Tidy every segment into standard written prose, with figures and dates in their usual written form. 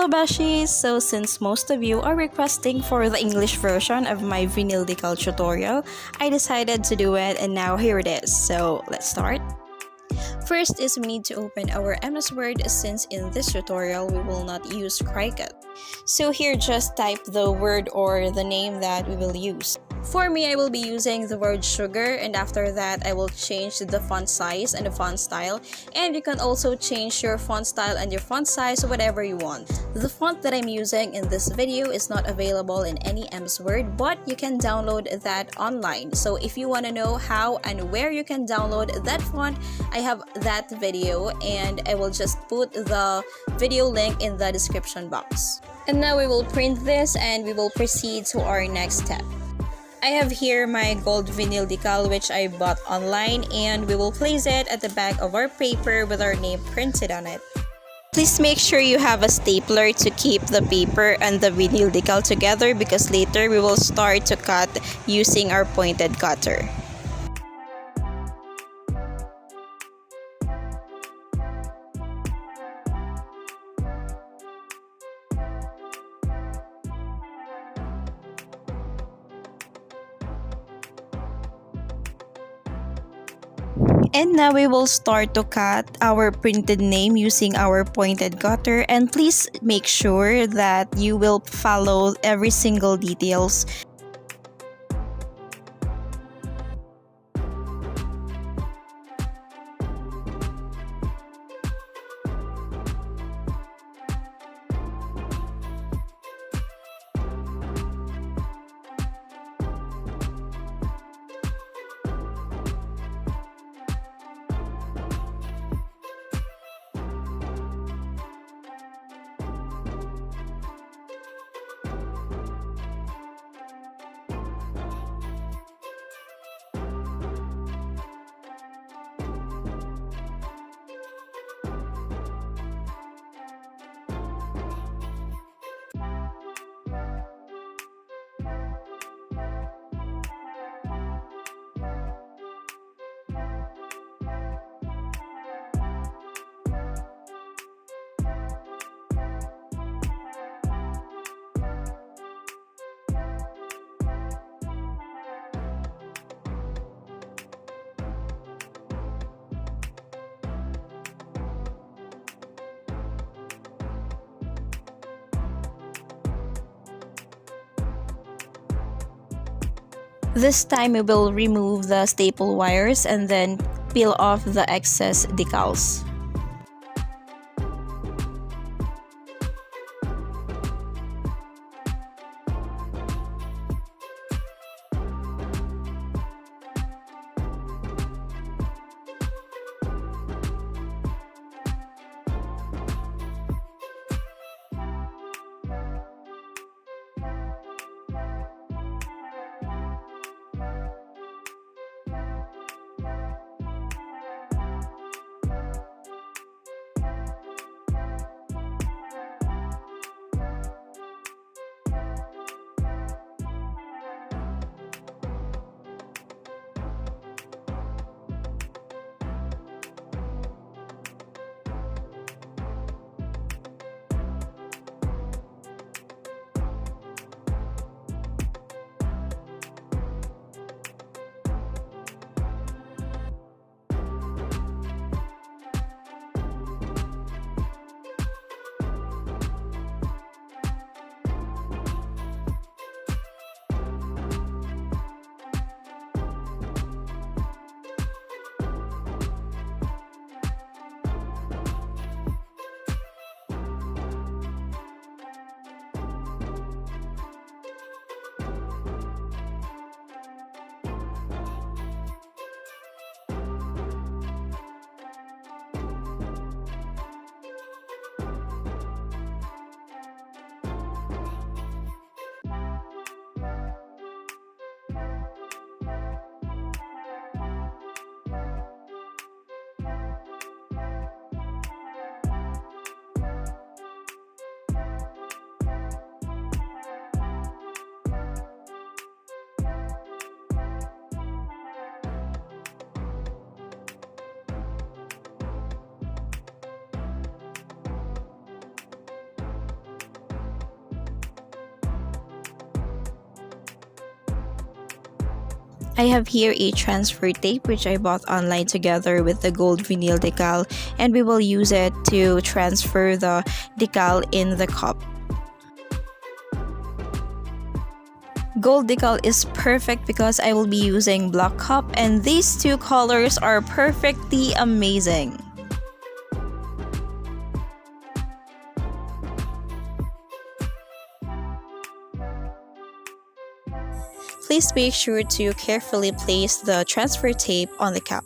Hello Bashis! So since most of you are requesting for the English version of my vinyl decal tutorial, I decided to do it and now here it is. So let's start. First is we need to open our MS Word since in this tutorial we will not use Cricut. So here just type the word or the name that we will use. For me, I will be using the word sugar, and after that I will change the font size and the font style, and you can also change your font style and your font size whatever you want. The font that I'm using in this video is not available in any MS Word, but you can download that online. So if you want to know how and where you can download that font, I have that video and I will just put the video link in the description box. And now we will print this and we will proceed to our next step. I have here my gold vinyl decal which I bought online, and we will place it at the back of our paper with our name printed on it. Please make sure you have a stapler to keep the paper and the vinyl decal together because later we will start to cut using our pointed cutter. And now we will start to cut our printed name using our pointed cutter, and please make sure that you will follow every single details. This time we will remove the staple wires and then peel off the excess decals. I have here a transfer tape which I bought online together with the gold vinyl decal, and we will use it to transfer the decal in the cup. Gold decal is perfect because I will be using black cup, and these two colors are perfectly amazing. Please make sure to carefully place the transfer tape on the cup.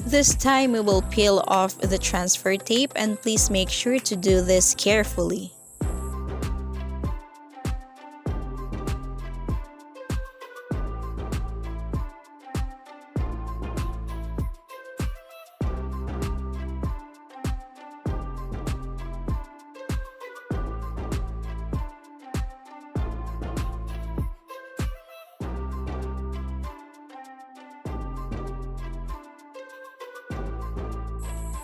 This time we will peel off the transfer tape, and please make sure to do this carefully.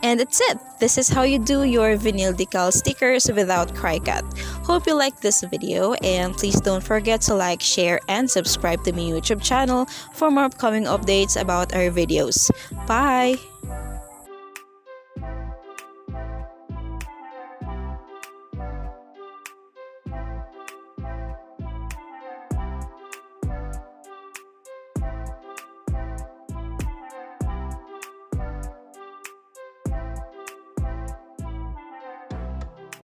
And that's it! This is how you do your vinyl decal stickers without Cricut. Hope you liked this video, and please don't forget to like, share, and subscribe to my YouTube channel for more upcoming updates about our videos. Bye!